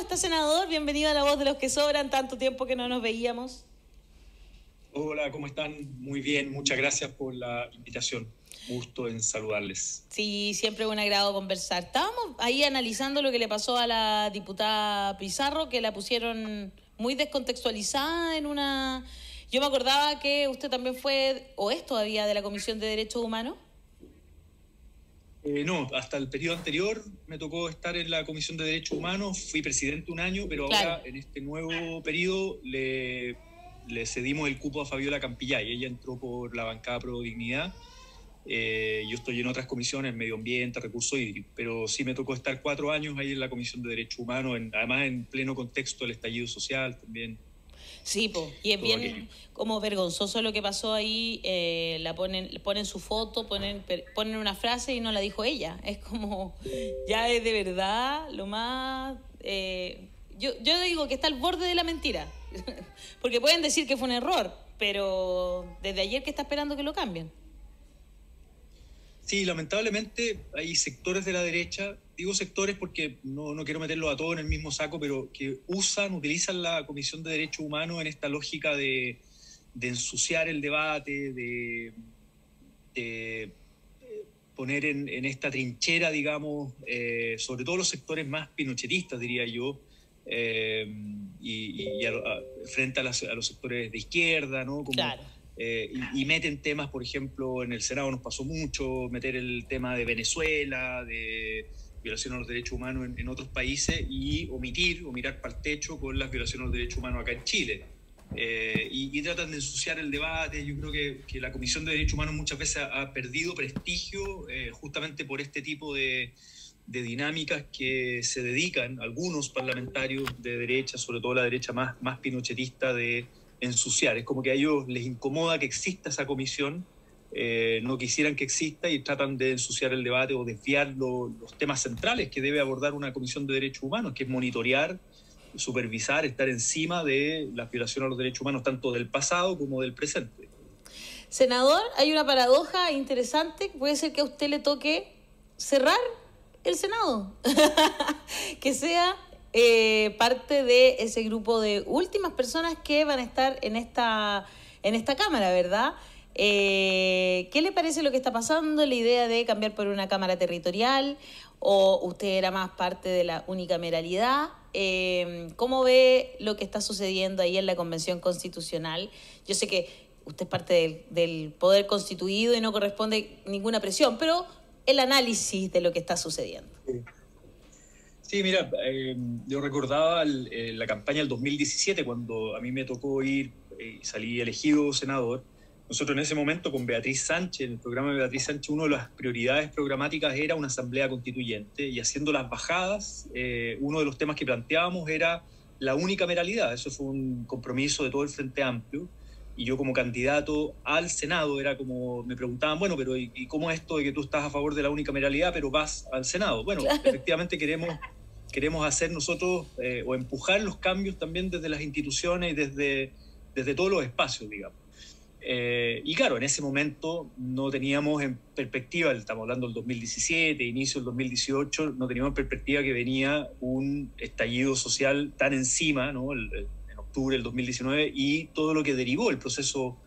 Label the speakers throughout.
Speaker 1: está, senador? Bienvenido a La Voz de los que Sobran, tanto tiempo que no nos veíamos.
Speaker 2: Hola, ¿cómo están? Muy bien, muchas gracias por la invitación. Gusto en saludarles.
Speaker 1: Sí, siempre un agrado conversar. Estábamos ahí analizando lo que le pasó a la diputada Pizarro, que la pusieron muy descontextualizada en una... Yo me acordaba que usted también fue, o es todavía, de la Comisión de Derechos Humanos.
Speaker 2: No, hasta el periodo anterior me tocó estar en la Comisión de Derechos Humanos, fui presidente un año, pero
Speaker 1: Claro.
Speaker 2: ahora en este nuevo periodo le cedimos el cupo a Fabiola Campillay. Ella entró por la bancada Pro Dignidad. Yo estoy en otras comisiones, medio ambiente, recursos hídricos, pero sí me tocó estar 4 años ahí en la Comisión de Derechos Humanos, además en pleno contexto del estallido social también.
Speaker 1: Sí, y es bien
Speaker 2: aquello.
Speaker 1: como vergonzoso lo que pasó ahí. Ponen su foto, ponen una frase y no la dijo ella. Es como, ya es de verdad lo más... Yo digo que está al borde de la mentira, porque pueden decir que fue un error, pero desde ayer que está esperando que lo cambien.
Speaker 2: Sí, lamentablemente hay sectores de la derecha, digo sectores porque no quiero meterlos a todos en el mismo saco, pero que utilizan la Comisión de Derechos Humanos en esta lógica de ensuciar el debate, de poner en esta trinchera, digamos, sobre todo los sectores más pinochetistas, diría yo, frente a los sectores de izquierda, ¿no? Como,
Speaker 1: Claro.
Speaker 2: Y meten temas, por ejemplo, en el Senado nos pasó mucho, meter el tema de Venezuela, de violación a los derechos humanos en otros países y o mirar para el techo con las violaciones a los derechos humanos acá en Chile. Y tratan de ensuciar el debate. Yo creo que la Comisión de Derechos Humanos muchas veces ha perdido prestigio justamente por este tipo de dinámicas que se dedican algunos parlamentarios de derecha, sobre todo la derecha más pinochetista, de ensuciar. Es como que a ellos les incomoda que exista esa comisión, no quisieran que exista y tratan de ensuciar el debate o desviar los temas centrales que debe abordar una comisión de derechos humanos, que es monitorear, supervisar, estar encima de las violaciones a los derechos humanos, tanto del pasado como del presente.
Speaker 1: Senador, hay una paradoja interesante. Puede ser que a usted le toque cerrar el Senado, que sea parte de ese grupo de últimas personas que van a estar en esta Cámara, ¿verdad? ¿Qué le parece lo que está pasando, la idea de cambiar por una Cámara territorial, o usted era más parte de la unicameralidad? ¿Cómo ve lo que está sucediendo ahí en la Convención Constitucional? Yo sé que usted es parte del poder constituido y no corresponde ninguna presión, pero el análisis de lo que está sucediendo.
Speaker 2: Sí, mira, yo recordaba la campaña del 2017, cuando a mí me tocó ir y salí elegido senador. Nosotros en ese momento con Beatriz Sánchez, en el programa de Beatriz Sánchez, una de las prioridades programáticas era una asamblea constituyente, y haciendo las bajadas, uno de los temas que planteábamos era la unicameralidad. Eso fue un compromiso de todo el Frente Amplio. Y yo como candidato al Senado era como, me preguntaban, bueno, pero ¿y cómo es esto de que tú estás a favor de la unicameralidad pero vas al Senado? Bueno, claro. Efectivamente queremos hacer nosotros o empujar los cambios también desde las instituciones y desde todos los espacios, digamos. Y claro, en ese momento no teníamos en perspectiva, estamos hablando del 2017, inicio del 2018, no teníamos en perspectiva que venía un estallido social tan encima, ¿no? En octubre del 2019, y todo lo que derivó el proceso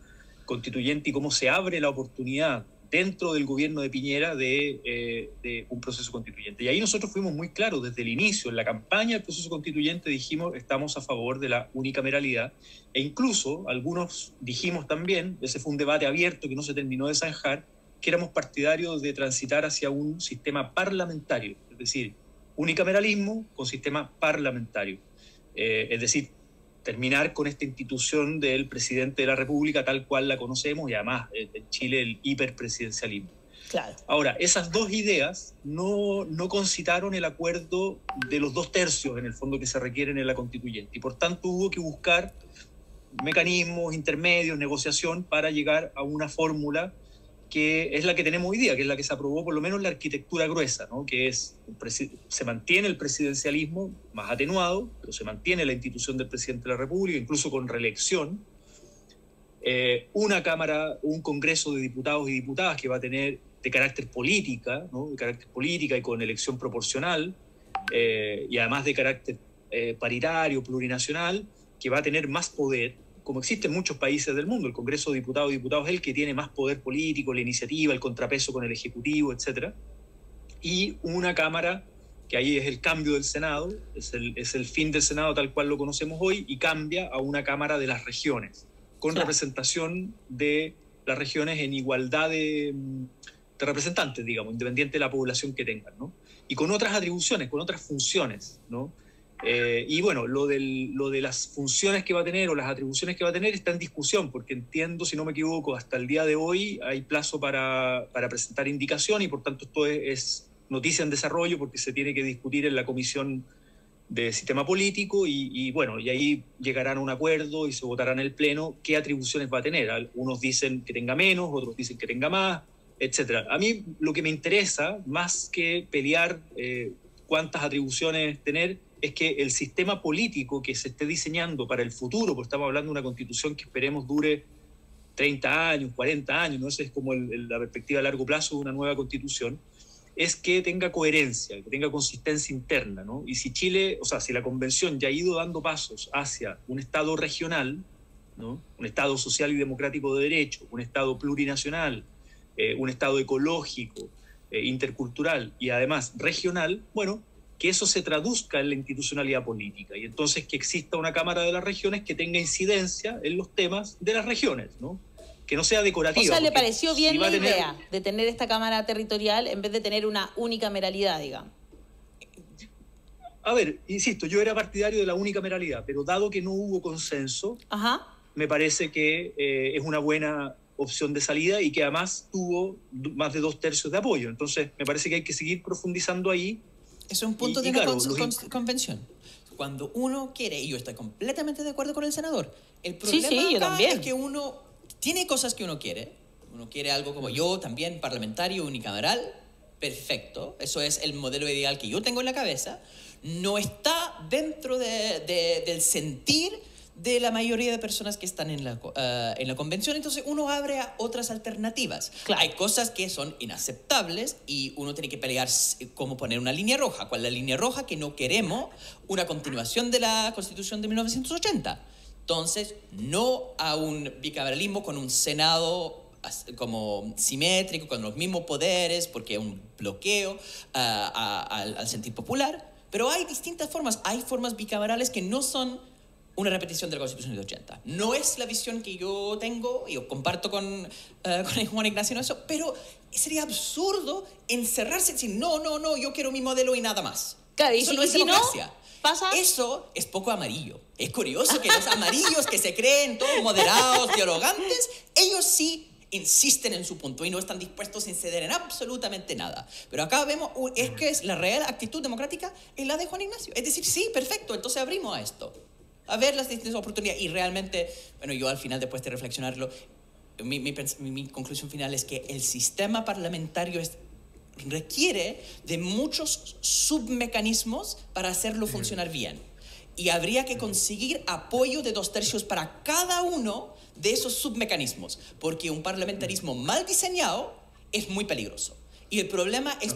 Speaker 2: constituyente y cómo se abre la oportunidad dentro del gobierno de Piñera de un proceso constituyente. Y ahí nosotros fuimos muy claros desde el inicio, en la campaña del proceso constituyente dijimos estamos a favor de la unicameralidad, e incluso algunos dijimos también, ese fue un debate abierto que no se terminó de zanjar, que éramos partidarios de transitar hacia un sistema parlamentario, es decir, unicameralismo con sistema parlamentario, es decir, terminar con esta institución del presidente de la República tal cual la conocemos, y además en Chile el hiperpresidencialismo.
Speaker 1: Claro.
Speaker 2: Ahora, esas dos ideas no concitaron el acuerdo de los 2/3 en el fondo que se requieren en la constituyente, y por tanto hubo que buscar mecanismos intermedios, negociación para llegar a una fórmula que es la que tenemos hoy día, que es la que se aprobó, por lo menos la arquitectura gruesa, ¿no? Que es, se mantiene el presidencialismo más atenuado, pero se mantiene la institución del presidente de la República, incluso con reelección, una Cámara, un Congreso de diputados y diputadas que va a tener de carácter política, ¿no? De carácter política y con elección proporcional, y además de carácter paritario, plurinacional, que va a tener más poder, como existe en muchos países del mundo. El Congreso de Diputados y Diputados es el que tiene más poder político, la iniciativa, el contrapeso con el Ejecutivo, etc. Y una Cámara, que ahí es el cambio del Senado, es el fin del Senado tal cual lo conocemos hoy, y cambia a una Cámara de las regiones, con representación de las regiones en igualdad de representantes, digamos, independiente de la población que tengan, ¿no? Y con otras atribuciones, con otras funciones, ¿no? Y bueno, lo de las funciones que va a tener o las atribuciones que va a tener está en discusión, porque entiendo, si no me equivoco, hasta el día de hoy hay plazo para presentar indicación, y por tanto esto es noticia en desarrollo, porque se tiene que discutir en la Comisión de Sistema Político, y bueno, y ahí llegarán a un acuerdo y se votará en el Pleno qué atribuciones va a tener. Algunos dicen que tenga menos, otros dicen que tenga más, etcétera. A mí lo que me interesa, más que pelear cuántas atribuciones tener, es que el sistema político que se esté diseñando para el futuro, porque estamos hablando de una constitución que esperemos dure 30 años, 40 años, ¿no? Esa es como la perspectiva a largo plazo de una nueva constitución, es que tenga coherencia, que tenga consistencia interna, ¿no? Y si Chile, o sea, si la Convención ya ha ido dando pasos hacia un Estado regional, ¿no? Un Estado social y democrático de derecho, un Estado plurinacional, un Estado ecológico, intercultural y además regional, bueno, que eso se traduzca en la institucionalidad política, y entonces que exista una Cámara de las Regiones que tenga incidencia en los temas de las regiones, ¿no? Que no sea decorativa.
Speaker 1: O sea, ¿le pareció bien la idea de tener esta Cámara territorial en vez de tener una unicameralidad, digamos?
Speaker 2: A ver, insisto, yo era partidario de la unicameralidad, pero dado que no hubo consenso, me parece que es una buena opción de salida, y que además tuvo más de 2/3 de apoyo. Entonces, me parece que hay que seguir profundizando ahí.
Speaker 3: Es un punto de una convención. Cuando uno quiere, y yo estoy completamente de acuerdo con el senador, el problema acá es que uno tiene cosas que uno quiere algo como yo también, parlamentario, unicameral, perfecto, eso es el modelo ideal que yo tengo en la cabeza, no está dentro del sentir de la mayoría de personas que están en la convención, entonces uno abre a otras alternativas. Claro. Hay cosas que son inaceptables y uno tiene que pelear cómo poner una línea roja. ¿Cuál es la línea roja? Que no queremos una continuación de la Constitución de 1980. Entonces, no a un bicameralismo con un Senado como simétrico, con los mismos poderes, porque es un bloqueo al sentir popular. Pero hay distintas formas. Hay formas bicamerales que no son una repetición de la Constitución de 80. No es la visión que yo tengo, y yo comparto con Juan Ignacio en eso, pero sería absurdo encerrarse y decir, no, yo quiero mi modelo y nada más.
Speaker 1: Claro,
Speaker 3: eso no es democracia.
Speaker 1: No pasa.
Speaker 3: Eso es poco amarillo. Es curioso que los amarillos que se creen todos moderados, dialogantes, ellos sí insisten en su punto y no están dispuestos a ceder en absolutamente nada. Pero acá vemos, es que la real actitud democrática es la de Juan Ignacio. Es decir, sí, perfecto, entonces abrimos a esto. A ver las distintas oportunidades. Y realmente, bueno, yo al final, después de reflexionarlo, mi conclusión final es que el sistema parlamentario requiere de muchos submecanismos para hacerlo funcionar bien. Y habría que conseguir apoyo de 2/3 para cada uno de esos submecanismos, porque un parlamentarismo mal diseñado es muy peligroso. Y el problema es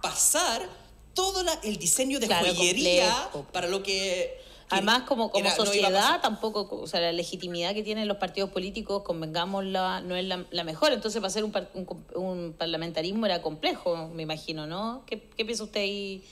Speaker 3: pasar todo el diseño de joyería para lo que...
Speaker 1: Además, como sociedad, tampoco, o sea, la legitimidad que tienen los partidos políticos, convengámosla, no es la mejor. Entonces, para hacer un parlamentarismo era complejo, me imagino, ¿no? ¿Qué piensa usted ahí,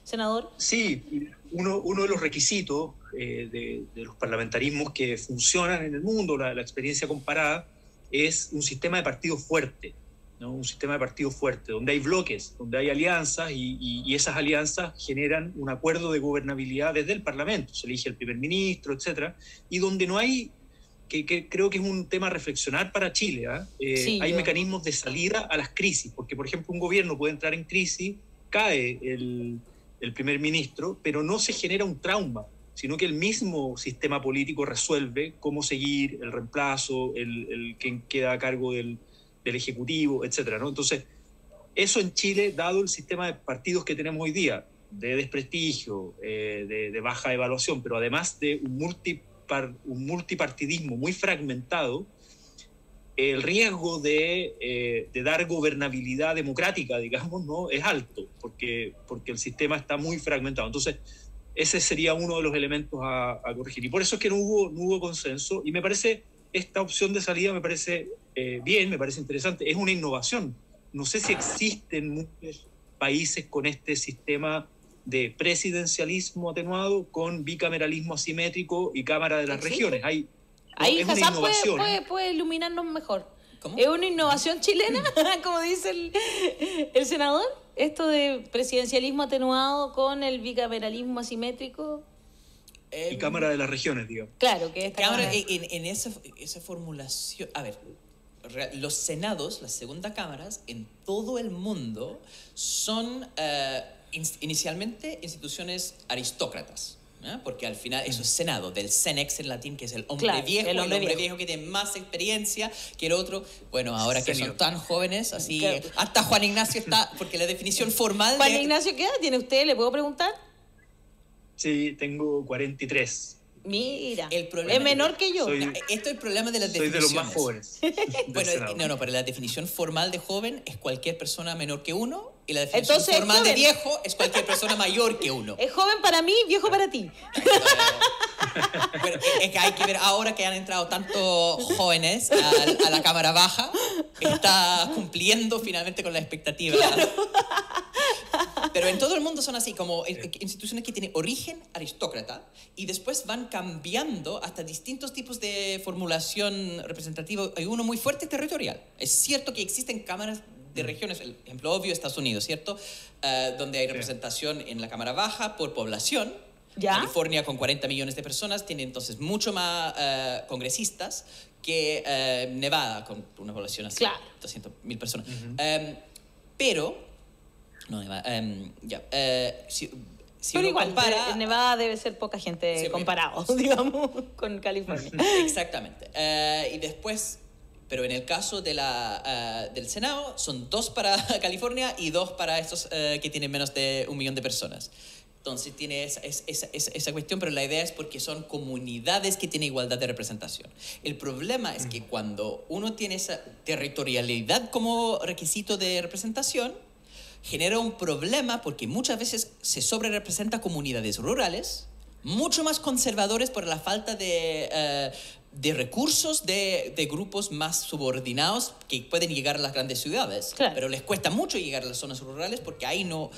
Speaker 1: senador?
Speaker 2: Sí, uno de los requisitos de los parlamentarismos que funcionan en el mundo, la experiencia comparada, es un sistema de partidos fuerte, ¿no? Un sistema de partidos fuerte, donde hay bloques, donde hay alianzas, y esas alianzas generan un acuerdo de gobernabilidad desde el Parlamento, se elige el primer ministro, etcétera, y donde no hay, que creo que es un tema a reflexionar para Chile, hay mecanismos de salida a las crisis, porque por ejemplo un gobierno puede entrar en crisis, cae el primer ministro, pero no se genera un trauma, sino que el mismo sistema político resuelve cómo seguir, el reemplazo, el quien queda a cargo del Ejecutivo, etcétera, ¿no? Entonces, eso en Chile, dado el sistema de partidos que tenemos hoy día, de desprestigio, de baja evaluación, pero además de un multipartidismo muy fragmentado, el riesgo de dar gobernabilidad democrática, digamos, ¿no? Es alto, porque el sistema está muy fragmentado. Entonces, ese sería uno de los elementos a corregir. Y por eso es que no hubo consenso, y me parece, esta opción de salida me parece bien, me parece interesante, es una innovación. No sé si existen muchos países con este sistema de presidencialismo atenuado con bicameralismo asimétrico y Cámara de las Regiones.
Speaker 1: Ahí Hassan puede iluminarnos mejor. ¿Cómo? ¿Es una innovación chilena, como dice el senador? ¿Esto de presidencialismo atenuado con el bicameralismo asimétrico?
Speaker 2: Y Cámara de las Regiones, digamos.
Speaker 1: Claro, que esta
Speaker 3: Cámara, en esa formulación... A ver, los senados, las segundas cámaras, en todo el mundo son inicialmente instituciones aristócratas. ¿eh? Porque al final eso es senado, del senex en latín, que es el hombre viejo, el hombre viejo que tiene más experiencia que el otro. Bueno, ahora que son tan jóvenes, así hasta Juan Ignacio está, porque la definición formal...
Speaker 1: Juan Ignacio, ¿qué edad tiene usted? ¿Le puedo preguntar?
Speaker 2: Sí, tengo 43.
Speaker 1: Mira, es menor que yo.
Speaker 3: Esto es el problema de las definiciones.
Speaker 2: Soy de los más jóvenes.
Speaker 3: Bueno, pero la definición formal de joven es cualquier persona menor que uno, y la definición formal de viejo es cualquier persona mayor que uno.
Speaker 1: Es joven para mí, viejo para ti.
Speaker 3: Bueno, es que hay que ver ahora que han entrado tantos jóvenes a la Cámara Baja, está cumpliendo finalmente con la expectativa.
Speaker 1: Claro.
Speaker 3: Pero en todo el mundo son así, como instituciones que tienen origen aristócrata y después van cambiando hasta distintos tipos de formulación representativa. Hay uno muy fuerte territorial. Es cierto que existen cámaras de regiones, el ejemplo obvio, Estados Unidos, ¿cierto? Donde hay representación en la Cámara Baja por población.
Speaker 1: ¿Ya?
Speaker 3: California, con 40 millones de personas, tiene entonces mucho más congresistas que Nevada, con una población así,
Speaker 1: claro,
Speaker 3: 200.000 personas. Pero... No, si
Speaker 1: pero
Speaker 3: uno
Speaker 1: igual,
Speaker 3: compara,
Speaker 1: Nevada debe ser poca gente comparado, digamos, con California.
Speaker 3: Exactamente. Y después, pero en el caso de del Senado, son 2 para California y 2 para estos que tienen menos de 1 millón de personas. Entonces tiene esa cuestión, pero la idea es porque son comunidades que tienen igualdad de representación. El problema es que cuando uno tiene esa territorialidad como requisito de representación, genera un problema porque muchas veces se sobrerepresenta comunidades rurales, mucho más conservadores por la falta de recursos de grupos más subordinados que pueden llegar a las grandes ciudades.
Speaker 1: Claro.
Speaker 3: Pero les cuesta mucho llegar a las zonas rurales porque ahí no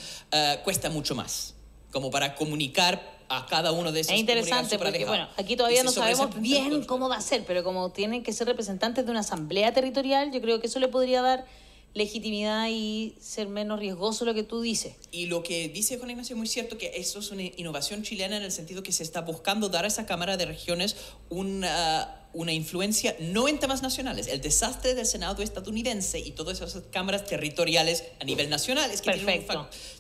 Speaker 3: cuesta mucho más, como para comunicar a cada uno de esos.
Speaker 1: Es interesante porque, bueno, aquí todavía no sabemos bien cómo va a ser, pero como tienen que ser representantes de una asamblea territorial, yo creo que eso le podría dar legitimidad y ser menos riesgoso lo que tú dices.
Speaker 3: Y lo que dice Juan Ignacio es muy cierto, que eso es una innovación chilena en el sentido que se está buscando dar a esa Cámara de Regiones una influencia no en temas nacionales. El desastre del Senado estadounidense y todas esas cámaras territoriales a nivel nacional es que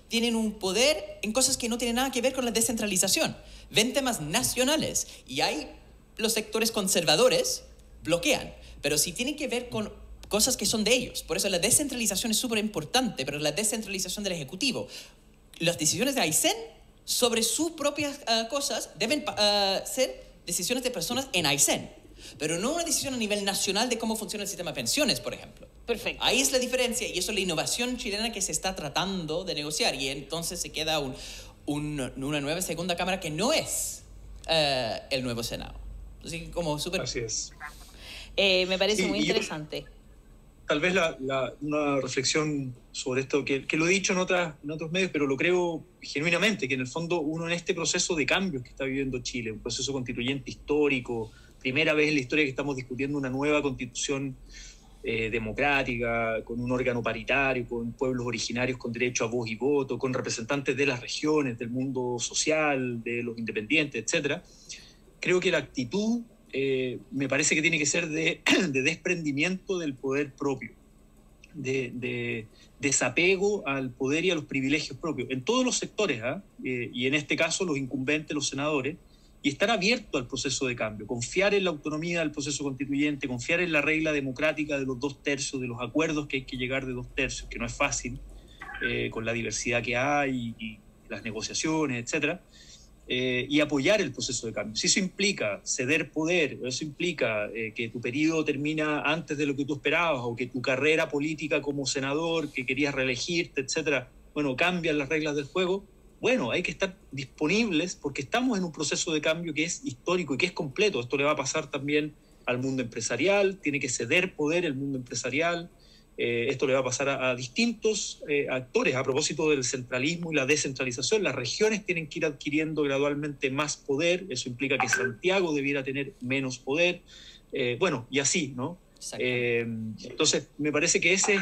Speaker 3: tienen un poder en cosas que no tienen nada que ver con la descentralización. Ven temas nacionales y hay los sectores conservadores bloquean, pero si tienen que ver con cosas que son de ellos. Por eso la descentralización es súper importante, pero la descentralización del Ejecutivo. Las decisiones de Aysén sobre sus propias cosas deben ser decisiones de personas en Aysén, pero no una decisión a nivel nacional de cómo funciona el sistema de pensiones, por ejemplo.
Speaker 1: Perfecto.
Speaker 3: Ahí es la diferencia y eso es la innovación chilena que se está tratando de negociar y entonces se queda una nueva segunda cámara que no es el nuevo Senado. Así como súper...
Speaker 2: Así es.
Speaker 1: Me parece muy interesante.
Speaker 2: Tal vez una reflexión sobre esto, que lo he dicho en otros medios, pero lo creo genuinamente, que en el fondo uno en este proceso de cambios que está viviendo Chile, un proceso constituyente histórico, primera vez en la historia que estamos discutiendo una nueva constitución democrática, con un órgano paritario, con pueblos originarios con derecho a voz y voto, con representantes de las regiones, del mundo social, de los independientes, etc. Creo que la actitud me parece que tiene que ser de desprendimiento del poder propio, de desapego al poder y a los privilegios propios, en todos los sectores, y en este caso los incumbentes, los senadores, y estar abierto al proceso de cambio, confiar en la autonomía del proceso constituyente, confiar en la regla democrática de los 2/3, de los acuerdos que hay que llegar de 2/3, que no es fácil, con la diversidad que hay y las negociaciones, etcétera. Y apoyar el proceso de cambio. Si eso implica ceder poder, eso implica que tu periodo termina antes de lo que tú esperabas, o que tu carrera política como senador, que querías reelegirte, etcétera, bueno, cambian las reglas del juego, bueno, hay que estar disponibles porque estamos en un proceso de cambio que es histórico y que es completo. Esto le va a pasar también al mundo empresarial, tiene que ceder poder el mundo empresarial. Esto le va a pasar a distintos actores. A propósito del centralismo y la descentralización, las regiones tienen que ir adquiriendo gradualmente más poder. Eso implica que Santiago debiera tener menos poder. Bueno, y así, ¿no? Entonces, me parece que ese es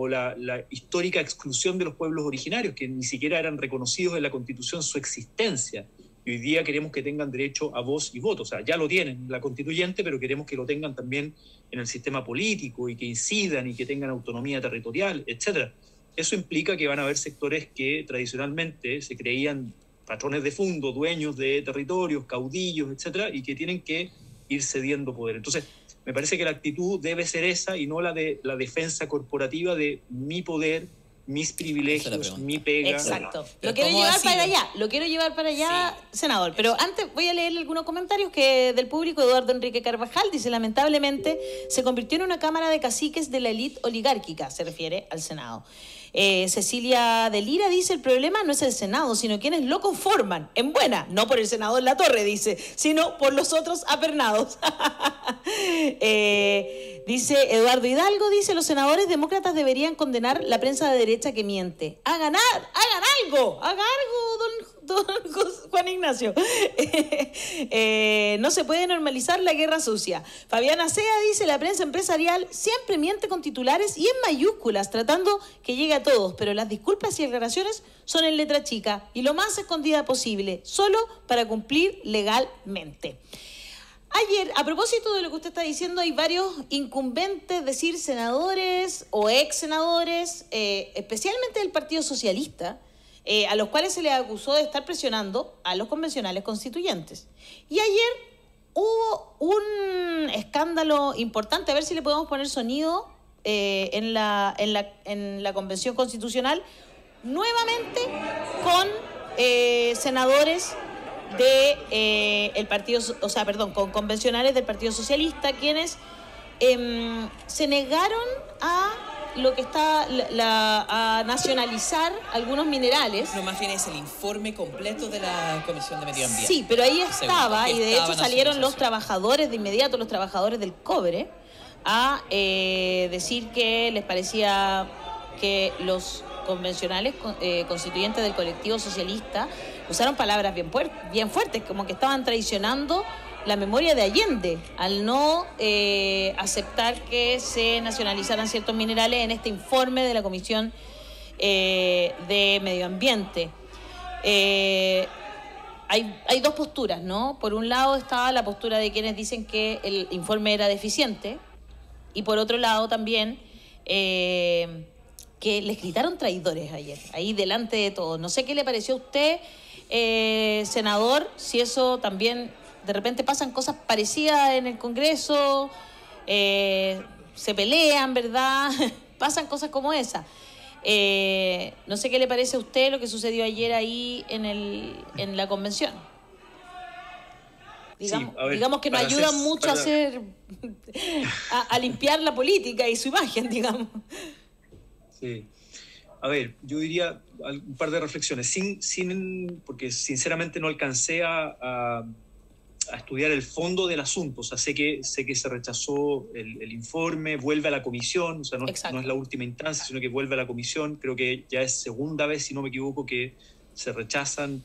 Speaker 2: la histórica exclusión de los pueblos originarios, que ni siquiera eran reconocidos en la Constitución su existencia. Y hoy día queremos que tengan derecho a voz y voto. O sea, ya lo tienen en la constituyente, pero queremos que lo tengan también en el sistema político y que incidan y que tengan autonomía territorial, etc. Eso implica que van a haber sectores que tradicionalmente se creían patrones de fondo, dueños de territorios, caudillos, etc., y que tienen que ir cediendo poder. Entonces, me parece que la actitud debe ser esa y no la de la defensa corporativa de mi poder, mis privilegios, mi pega.
Speaker 1: Exacto. Lo quiero llevar para allá, sí, senador. Pero antes voy a leerle algunos comentarios del público. Eduardo Enrique Carvajal dice, lamentablemente se convirtió en una cámara de caciques de la élite oligárquica, se refiere al Senado. Cecilia de Lira dice, el problema no es el Senado, sino quienes lo conforman. En buena, no por el senador Latorre, dice, sino por los otros apernados. Dice Eduardo Hidalgo, dice, los senadores demócratas deberían condenar la prensa de derecha que miente. Hagan algo, don Juan Ignacio. No se puede normalizar la guerra sucia. Fabiana Sea dice, la prensa empresarial siempre miente con titulares y en mayúsculas, tratando que llegue a todos, pero las disculpas y aclaraciones son en letra chica y lo más escondida posible, solo para cumplir legalmente. Ayer, a propósito de lo que usted está diciendo, hay varios incumbentes, es decir, senadores o ex senadores, especialmente del Partido Socialista, a los cuales se les acusó de estar presionando a los convencionales constituyentes. Y ayer hubo un escándalo importante, a ver si le podemos poner sonido en la Convención Constitucional, nuevamente con senadores el partido, con convencionales del Partido Socialista, quienes se negaron a lo que está a nacionalizar algunos minerales.
Speaker 3: No, más bien es el informe completo de la Comisión de Medio Ambiente.
Speaker 1: Sí, pero ahí estaba, y de hecho salieron los trabajadores de inmediato, los trabajadores del cobre, a decir que les parecía que los convencionales constituyentes del colectivo socialista usaron palabras bien fuertes, como que estaban traicionando la memoria de Allende al no aceptar que se nacionalizaran ciertos minerales en este informe de la Comisión de Medio Ambiente. Hay dos posturas, ¿no? Por un lado está la postura de quienes dicen que el informe era deficiente y por otro lado también que les gritaron traidores ayer, ahí delante de todos. No sé qué le pareció a usted, senador, si eso también de repente pasan cosas parecidas en el Congreso, se pelean, ¿verdad? Pasan cosas como esa. No sé qué le parece a usted lo que sucedió ayer ahí en la convención. Digamos que nos ayudan mucho a limpiar la política y su imagen, digamos.
Speaker 2: Sí. A ver, yo diría un par de reflexiones, porque sinceramente no alcancé a estudiar el fondo del asunto. O sea, sé que se rechazó el informe, vuelve a la comisión, o sea, no es la última instancia, sino que vuelve a la comisión. Creo que ya es segunda vez, si no me equivoco, que se rechazan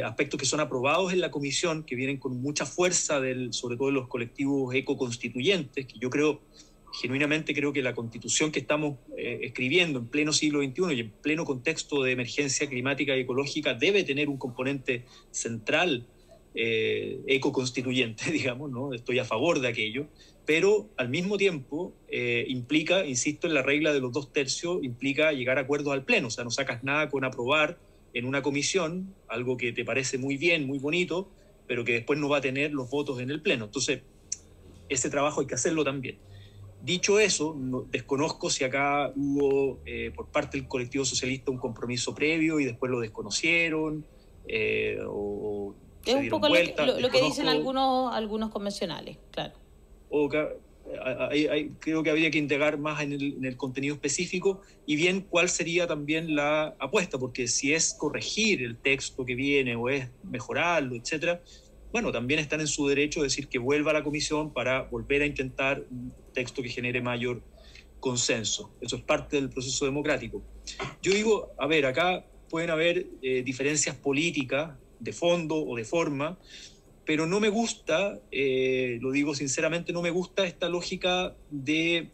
Speaker 2: aspectos que son aprobados en la comisión, que vienen con mucha fuerza, sobre todo de los colectivos ecoconstituyentes, que yo genuinamente creo que la constitución que estamos escribiendo en pleno siglo XXI y en pleno contexto de emergencia climática y ecológica debe tener un componente central ecoconstituyente, digamos, ¿no? Estoy a favor de aquello, pero al mismo tiempo implica, insisto, en la regla de los 2/3, implica llegar a acuerdos al pleno. O sea, no sacas nada con aprobar en una comisión algo que te parece muy bien, muy bonito, pero que después no va a tener los votos en el pleno. Entonces, ese trabajo hay que hacerlo también. Dicho eso, desconozco si acá hubo por parte del colectivo socialista un compromiso previo y después lo desconocieron o
Speaker 1: es un poco vuelta, lo que dicen algunos convencionales, claro.
Speaker 2: creo que habría que indagar más en el contenido específico y bien cuál sería también la apuesta, porque si es corregir el texto que viene o es mejorarlo, etcétera, bueno, también están en su derecho de decir que vuelva a la comisión para volver a intentar un texto que genere mayor consenso. Eso es parte del proceso democrático. Yo digo, a ver, acá pueden haber diferencias políticas de fondo o de forma, pero no me gusta, lo digo sinceramente, no me gusta esta lógica de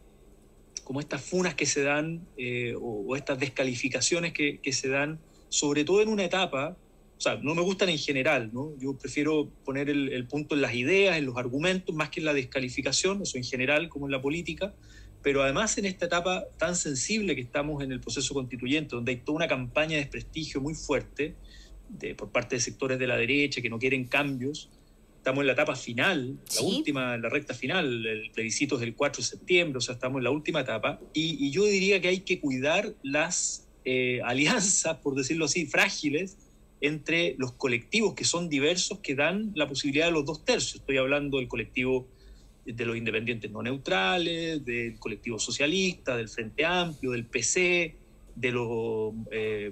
Speaker 2: como estas funas que se dan o estas descalificaciones que se dan, sobre todo en una etapa, o sea, no me gustan en general, ¿no? Yo prefiero poner el punto en las ideas, en los argumentos, más que en la descalificación, eso en general, como en la política, pero además en esta etapa tan sensible que estamos en el proceso constituyente, donde hay toda una campaña de desprestigio muy fuerte por parte de sectores de la derecha que no quieren cambios. Estamos en la etapa final, la última, la recta final, el plebiscito es del 4 de septiembre, o sea, estamos en la última etapa, y yo diría que hay que cuidar las alianzas, por decirlo así, frágiles, entre los colectivos que son diversos, que dan la posibilidad de los 2/3. Estoy hablando del colectivo de los independientes no neutrales, del colectivo socialista, del Frente Amplio, del PC, de los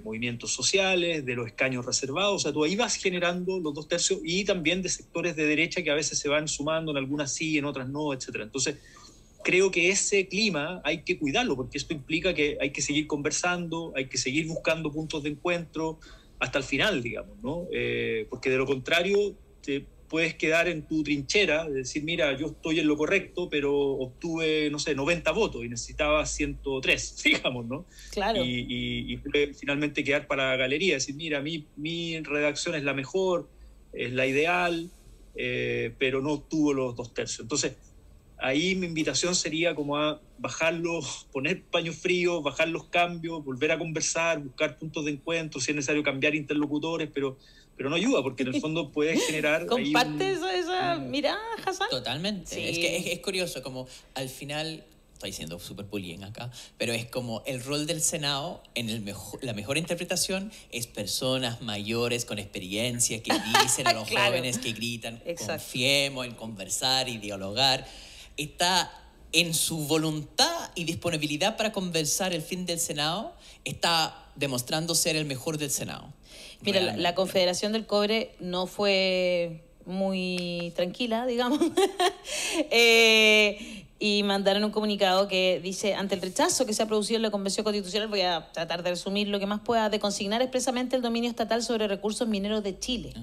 Speaker 2: movimientos sociales, de los escaños reservados. O sea, tú ahí vas generando los 2/3 y también de sectores de derecha que a veces se van sumando, en algunas sí, en otras no, etcétera. Entonces, creo que ese clima hay que cuidarlo, porque esto implica que hay que seguir conversando, hay que seguir buscando puntos de encuentro hasta el final, digamos, ¿no? Porque de lo contrario te puedes quedar en tu trinchera, de decir, mira, yo estoy en lo correcto, pero obtuve, no sé, 90 votos y necesitaba 103, digamos, ¿no?
Speaker 1: Claro.
Speaker 2: Y puede finalmente quedar para la galería, decir, mira, mi redacción es la mejor, es la ideal, pero no obtuvo los 2/3. Entonces, ahí mi invitación sería como a bajarlo, poner paños fríos, bajar los cambios, volver a conversar, buscar puntos de encuentro, si es necesario cambiar interlocutores, pero no ayuda, porque en el fondo puede generar...
Speaker 1: ¿Compartes esa mirada, Hassan?
Speaker 3: Totalmente.
Speaker 1: Sí.
Speaker 3: Es que es curioso, como al final, estoy siendo súper bullying acá, pero es como el rol del Senado, la mejor interpretación es personas mayores con experiencia que dicen a los jóvenes que gritan, confiemos en conversar y dialogar. Está en su voluntad y disponibilidad para conversar el fin del Senado, está demostrando ser el mejor del Senado.
Speaker 1: Mira, la Confederación del Cobre no fue muy tranquila, digamos, y mandaron un comunicado que dice, ante el rechazo que se ha producido en la Convención Constitucional, voy a tratar de resumir lo que más pueda, de consignar expresamente el dominio estatal sobre recursos mineros de Chile.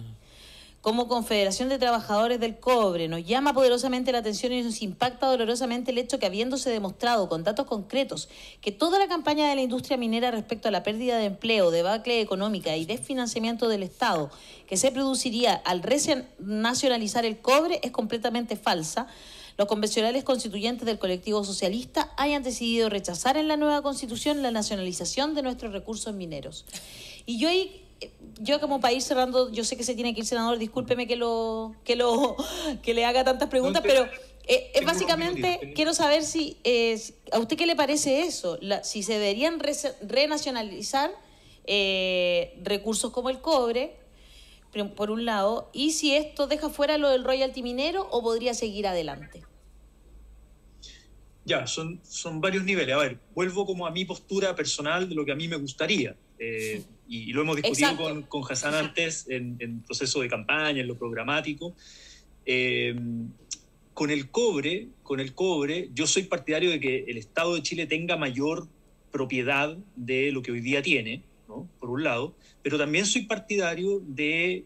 Speaker 1: Como Confederación de Trabajadores del Cobre, nos llama poderosamente la atención y nos impacta dolorosamente el hecho que, habiéndose demostrado con datos concretos que toda la campaña de la industria minera respecto a la pérdida de empleo, debacle económica y desfinanciamiento del Estado que se produciría al renacionalizar el cobre es completamente falsa, los convencionales constituyentes del colectivo socialista hayan decidido rechazar en la nueva Constitución la nacionalización de nuestros recursos mineros. Y yo como país cerrando, yo sé que se tiene que ir, senador, discúlpeme que le haga tantas preguntas, pero básicamente quiero saber si a usted qué le parece eso, si se deberían renacionalizar recursos como el cobre, por un lado, y si esto deja fuera lo del royalty minero o podría seguir adelante.
Speaker 2: Ya, son varios niveles. A ver, vuelvo como a mi postura personal de lo que a mí me gustaría. Y lo hemos discutido con Hassan antes en proceso de campaña, en lo programático. Con el cobre, yo soy partidario de que el Estado de Chile tenga mayor propiedad de lo que hoy día tiene, ¿no? Por un lado, pero también soy partidario de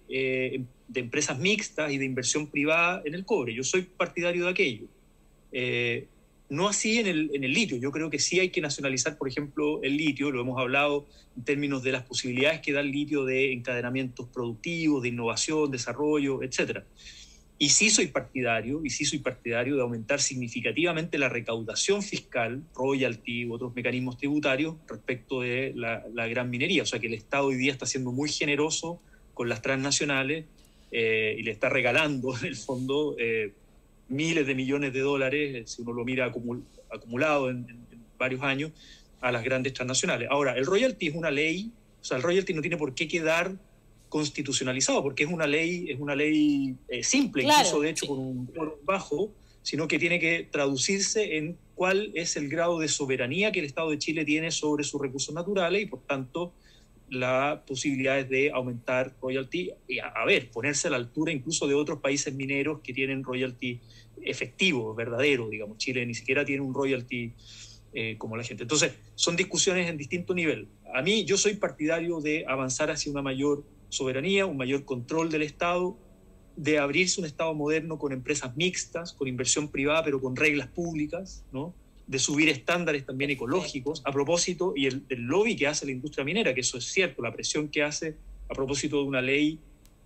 Speaker 2: empresas mixtas y de inversión privada en el cobre. Yo soy partidario de aquello. No así en el litio. Yo creo que sí hay que nacionalizar, por ejemplo, el litio. Lo hemos hablado en términos de las posibilidades que da el litio de encadenamientos productivos, de innovación, desarrollo, etc. Y sí soy partidario de aumentar significativamente la recaudación fiscal, royalty u otros mecanismos tributarios respecto de la gran minería. O sea, que el Estado hoy día está siendo muy generoso con las transnacionales y le está regalando, en el fondo, miles de millones de dólares, si uno lo mira acumulado en varios años, a las grandes transnacionales. Ahora, el royalty es una ley, o sea, el royalty no tiene por qué quedar constitucionalizado, porque es una ley simple, claro, incluso de hecho con un valor bajo sino que tiene que traducirse en cuál es el grado de soberanía que el Estado de Chile tiene sobre sus recursos naturales y, por tanto, las posibilidades de aumentar royalty y, ponerse a la altura incluso de otros países mineros que tienen royalty efectivo, verdadero, digamos. Chile ni siquiera tiene un royalty como la gente. Entonces, son discusiones en distinto nivel. A mí, yo soy partidario de avanzar hacia una mayor soberanía, un mayor control del Estado, de abrirse un Estado moderno con empresas mixtas, con inversión privada, pero con reglas públicas, ¿no? De subir estándares también ecológicos, a propósito, y el lobby que hace la industria minera, que eso es cierto, la presión que hace a propósito de una ley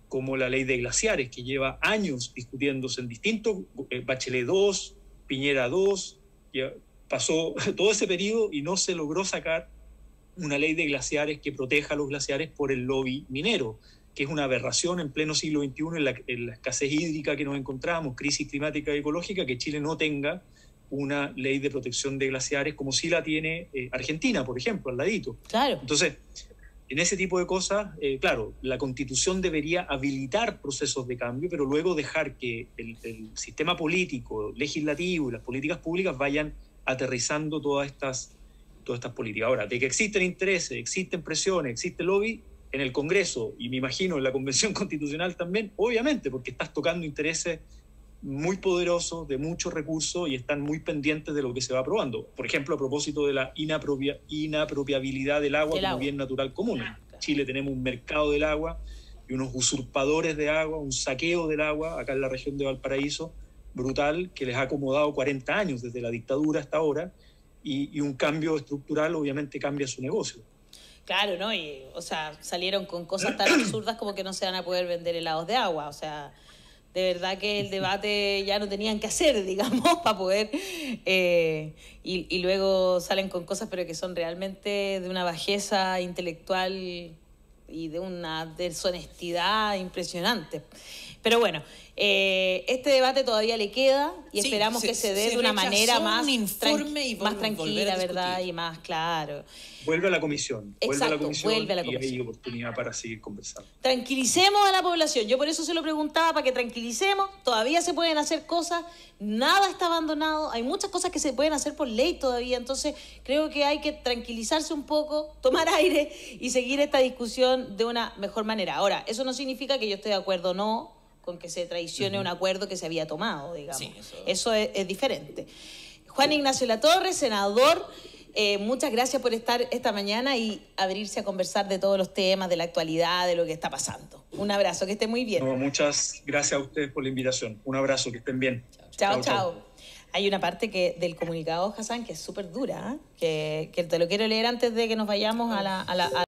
Speaker 2: como la ley de glaciares, que lleva años discutiéndose en distintos, Bachelet 2, Piñera 2, pasó todo ese periodo y no se logró sacar una ley de glaciares que proteja a los glaciares por el lobby minero, que es una aberración en pleno siglo XXI en la escasez hídrica que nos encontramos, crisis climática y ecológica, que Chile no tenga una ley de protección de glaciares como sí la tiene Argentina, por ejemplo, al ladito.
Speaker 1: Claro.
Speaker 2: Entonces, en ese tipo de cosas, claro, la Constitución debería habilitar procesos de cambio, pero luego dejar que el sistema político, legislativo y las políticas públicas vayan aterrizando todas estas políticas. Ahora, de que existen intereses, existen presiones, existe lobby en el Congreso, y me imagino en la Convención Constitucional también, obviamente, porque estás tocando intereses muy poderosos, de muchos recursos, y están muy pendientes de lo que se va aprobando. Por ejemplo, a propósito de la inapropiabilidad del agua como bien natural común. En Chile tenemos un mercado del agua y unos usurpadores de agua, un saqueo del agua, acá en la región de Valparaíso, brutal, que les ha acomodado 40 años desde la dictadura hasta ahora, y un cambio estructural obviamente cambia su negocio.
Speaker 1: Claro, ¿no? Y, o sea, salieron con cosas tan absurdas como que no se van a poder vender helados de agua, o sea, de verdad que el debate ya no tenían que hacer, digamos, para poder... y luego salen con cosas pero que son realmente de una bajeza intelectual y de una deshonestidad impresionante. Pero bueno, este debate todavía le queda y esperamos que se dé de una manera más tranquila, ¿verdad? Y más claro.
Speaker 2: Vuelve a la comisión.
Speaker 1: Exacto, vuelve a la comisión.
Speaker 2: Y hay oportunidad para seguir conversando.
Speaker 1: Tranquilicemos a la población. Yo por eso se lo preguntaba, para que tranquilicemos. Todavía se pueden hacer cosas. Nada está abandonado. Hay muchas cosas que se pueden hacer por ley todavía. Entonces, creo que hay que tranquilizarse un poco, tomar aire y seguir esta discusión de una mejor manera. Ahora, eso no significa que yo esté de acuerdo o no con que se traicione un acuerdo que se había tomado, digamos. Sí, eso es diferente. Juan Ignacio Latorre, senador, muchas gracias por estar esta mañana y abrirse a conversar de todos los temas, de la actualidad, de lo que está pasando. Un abrazo, que esté muy bien.
Speaker 2: No, muchas gracias a ustedes por la invitación. Un abrazo, que estén bien.
Speaker 1: Chao. Hay una parte del comunicado, Hassan, que es súper dura, que te lo quiero leer antes de que nos vayamos a la